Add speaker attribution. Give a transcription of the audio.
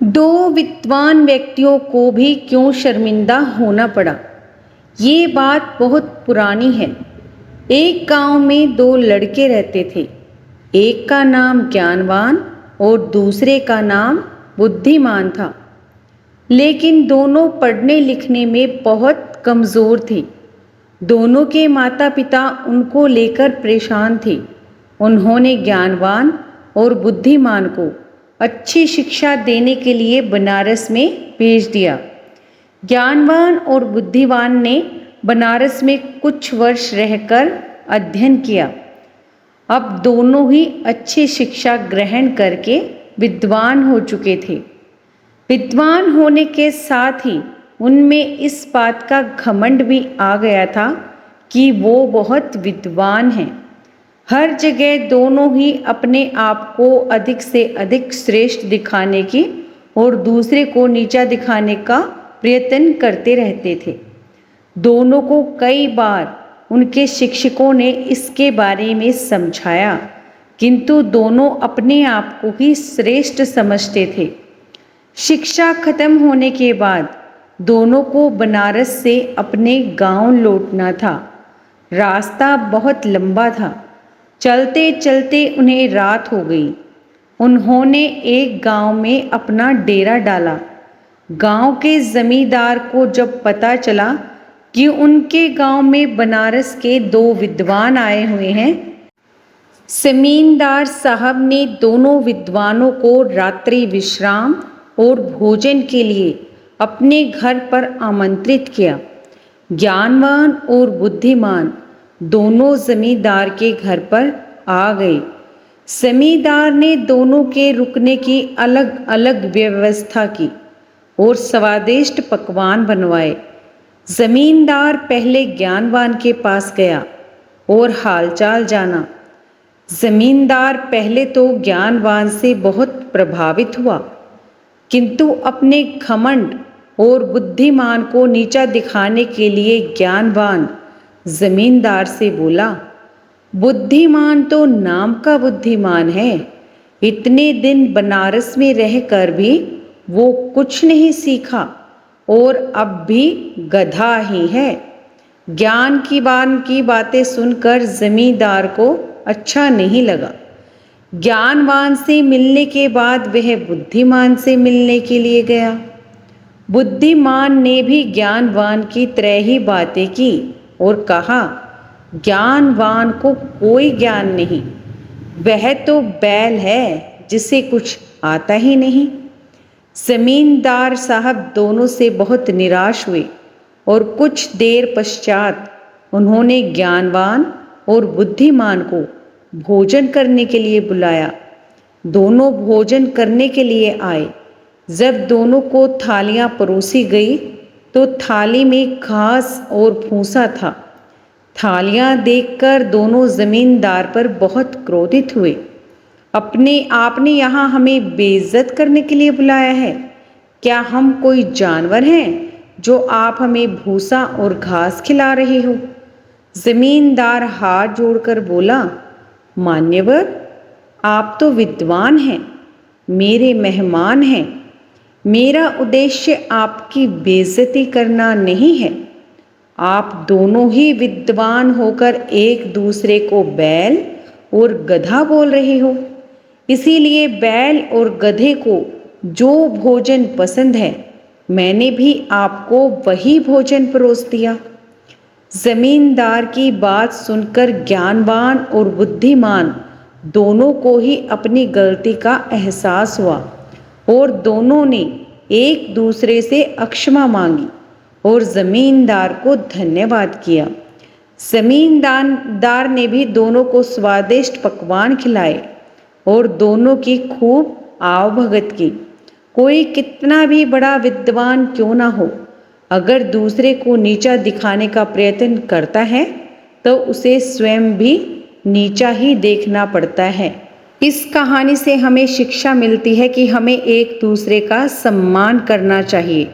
Speaker 1: दो विद्वान व्यक्तियों को भी क्यों शर्मिंदा होना पड़ा। ये बात बहुत पुरानी है। एक गांव में दो लड़के रहते थे। एक का नाम ज्ञानवान और दूसरे का नाम बुद्धिमान था। लेकिन दोनों पढ़ने लिखने में बहुत कमज़ोर थे। दोनों के माता पिता उनको लेकर परेशान थे। उन्होंने ज्ञानवान और बुद्धिमान को अच्छी शिक्षा देने के लिए बनारस में भेज दिया। ज्ञानवान और बुद्धिमान ने बनारस में कुछ वर्ष रहकर अध्ययन किया। अब दोनों ही अच्छी शिक्षा ग्रहण करके विद्वान हो चुके थे। विद्वान होने के साथ ही उनमें इस बात का घमंड भी आ गया था कि वो बहुत विद्वान हैं। हर जगह दोनों ही अपने आप को अधिक से अधिक श्रेष्ठ दिखाने की और दूसरे को नीचा दिखाने का प्रयत्न करते रहते थे। दोनों को कई बार उनके शिक्षकों ने इसके बारे में समझाया, किंतु दोनों अपने आप को ही श्रेष्ठ समझते थे। शिक्षा खत्म होने के बाद दोनों को बनारस से अपने गांव लौटना था। रास्ता बहुत लंबा था। चलते चलते उन्हें रात हो गई। उन्होंने एक गांव में अपना डेरा डाला। गांव के जमींदार को जब पता चला कि उनके गांव में बनारस के दो विद्वान आए हुए हैं, जमींदार साहब ने दोनों विद्वानों को रात्रि विश्राम और भोजन के लिए अपने घर पर आमंत्रित किया। ज्ञानवान और बुद्धिमान दोनों जमींदार के घर पर आ गए। जमींदार ने दोनों के रुकने की अलग अलग व्यवस्था की और स्वादिष्ट पकवान बनवाए। जमींदार पहले ज्ञानवान के पास गया और हालचाल जाना। जमींदार पहले तो ज्ञानवान से बहुत प्रभावित हुआ, किंतु अपने घमंड और बुद्धिमान को नीचा दिखाने के लिए ज्ञानवान जमींदार से बोला, बुद्धिमान तो नाम का बुद्धिमान है। इतने दिन बनारस में रहकर भी वो कुछ नहीं सीखा और अब भी गधा ही है। ज्ञान की बातें सुनकर जमींदार को अच्छा नहीं लगा। ज्ञानवान से मिलने के बाद वह बुद्धिमान से मिलने के लिए गया। बुद्धिमान ने भी ज्ञानवान की तरह ही बातें की और कहा, ज्ञानवान को कोई ज्ञान नहीं, वह तो बैल है जिसे कुछ आता ही नहीं। जमींदार साहब दोनों से बहुत निराश हुए और कुछ देर पश्चात उन्होंने ज्ञानवान और बुद्धिमान को भोजन करने के लिए बुलाया। दोनों भोजन करने के लिए आए। जब दोनों को थालियां परोसी गई तो थाली में घास और भूसा था। थालियां देखकर दोनों जमींदार पर बहुत क्रोधित हुए। आपने यहाँ हमें बेइज्जत करने के लिए बुलाया है? क्या हम कोई जानवर हैं जो आप हमें भूसा और घास खिला रहे हो? जमींदार हाथ जोड़कर बोला, मान्यवर, आप तो विद्वान हैं, मेरे मेहमान हैं। मेरा उद्देश्य आपकी बेइज्जती करना नहीं है। आप दोनों ही विद्वान होकर एक दूसरे को बैल और गधा बोल रहे हो। इसीलिए बैल और गधे को जो भोजन पसंद है, मैंने भी आपको वही भोजन परोस दिया। जमींदार की बात सुनकर ज्ञानवान और बुद्धिमान दोनों को ही अपनी गलती का एहसास हुआ और दोनों ने एक दूसरे से क्षमा मांगी और जमींदार को धन्यवाद किया। जमींदार ने भी दोनों को स्वादिष्ट पकवान खिलाए और दोनों की खूब आवभगत की। कोई कितना भी बड़ा विद्वान क्यों ना हो, अगर दूसरे को नीचा दिखाने का प्रयत्न करता है तो उसे स्वयं भी नीचा ही देखना पड़ता है। इस कहानी से हमें शिक्षा मिलती है कि हमें एक दूसरे का सम्मान करना चाहिए।